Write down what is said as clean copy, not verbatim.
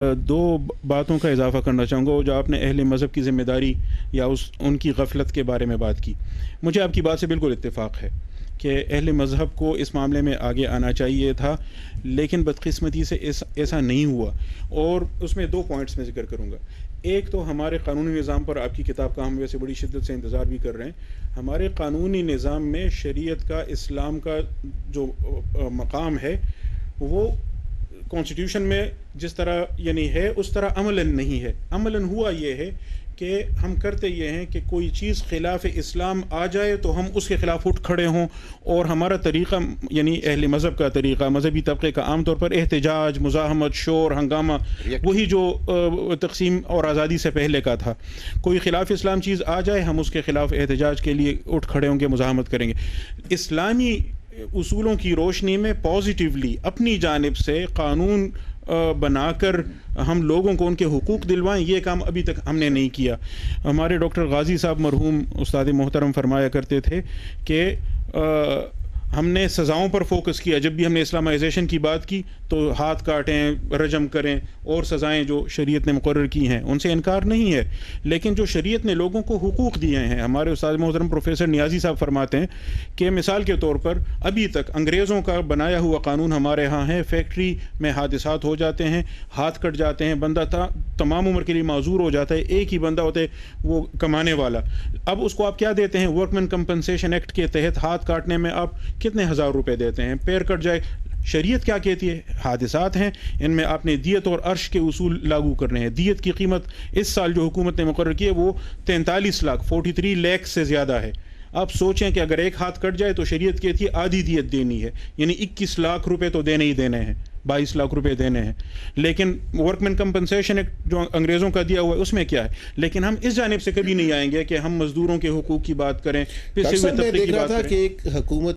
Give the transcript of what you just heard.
دو باتوں کا اضافہ کرنا چاہوں گا جو آپ نے اہل مذہب کی ذمہ داری یا ان کی غفلت کے بارے میں بات کی. مجھے آپ کی بات سے بالکل اتفاق ہے کہ اہل مذہب کو اس معاملے میں آگے آنا چاہیے تھا، لیکن بدقسمتی سے ایسا نہیں ہوا. اور اس میں دو پوائنٹس میں ذکر کروں گا. ایک تو ہمارے قانونی نظام پر آپ کی کتاب کا ہم ویسے بڑی شدت سے انتظار بھی کر رہے ہیں. ہمارے قانونی نظام میں شریعت کا، اسلام کا جو مقام ہے وہ کانسٹیٹیوشن میں جس طرح ہے اس طرح عملاً نہیں ہے. عملاً ہوا یہ ہے کہ ہم کرتے یہ ہیں کہ کوئی چیز خلاف اسلام آ جائے تو ہم اس کے خلاف اٹھ کھڑے ہوں، اور ہمارا طریقہ اہل مذہب کا طریقہ، مذہبی طبقے کا عام طور پر احتجاج، مزاحمت، شور، ہنگامہ، وہی جو تقسیم اور آزادی سے پہلے کا تھا. کوئی خلاف اسلام چیز آ جائے ہم اس کے خلاف احتجاج کے لیے اٹھ کھڑے ہوں گے، مزاحمت کریں گے. اسلامی اصولوں کی روشنی میں پازیٹیولی اپنی جانب سے قانون بنا کر ہم لوگوں کو ان کے حقوق دلوائیں، یہ کام ابھی تک ہم نے نہیں کیا. ہمارے ڈاکٹر غازی صاحب مرحوم استاد محترم فرمایا کرتے تھے کہ ہم نے سزاؤں پر فوکس کیا. جب بھی ہم نے اسلامائزیشن کی بات کی تو ہاتھ کاٹیں، رجم کریں اور سزائیں جو شریعت نے مقرر کی ہیں ان سے انکار نہیں ہے، لیکن جو شریعت نے لوگوں کو حقوق دیے ہیں، ہمارے استاد محترم پروفیسر نیازی صاحب فرماتے ہیں کہ مثال کے طور پر ابھی تک انگریزوں کا بنایا ہوا قانون ہمارے ہاں ہے. فیکٹری میں حادثات ہو جاتے ہیں، ہاتھ کٹ جاتے ہیں، بندہ تمام عمر کے لیے معذور ہو جاتا ہے، ایک ہی بندہ ہوتا ہے وہ کمانے والا. اب اس کو آپ کیا دیتے ہیں؟ ورک مین کمپنسیشن ایکٹ کے تحت ہاتھ کاٹنے میں آپ کتنے ہزار روپے دیتے ہیں؟ پیر کٹ جائے، شریعت کیا کہتی ہے؟ حادثات ہیں، ان میں آپ نے دیت اور عرش کے اصول لاگو کرنے ہیں. دیت کی قیمت اس سال جو حکومت نے مقرر کی ہے وہ 43 لاکھ 43 لاکھ سے زیادہ ہے. آپ سوچیں کہ اگر ایک ہاتھ کٹ جائے تو شریعت کہتی ہے آدھی دیت دینی ہے، یعنی 21 لاکھ روپے تو دینے ہی دینے ہیں، 22 لاکھ روپے دینے ہیں. لیکن ورک مین کمپنسیشن ایکٹ جو انگریزوں کا دیا ہوا ہے اس میں کیا ہے؟ لیکن ہم اس جانب سے کبھی نہیں آئیں گے کہ ہم مزدوروں کے حقوق کی بات کریں، پسے ہوئے طبقے کی بات کریں. کہ ایک حکومت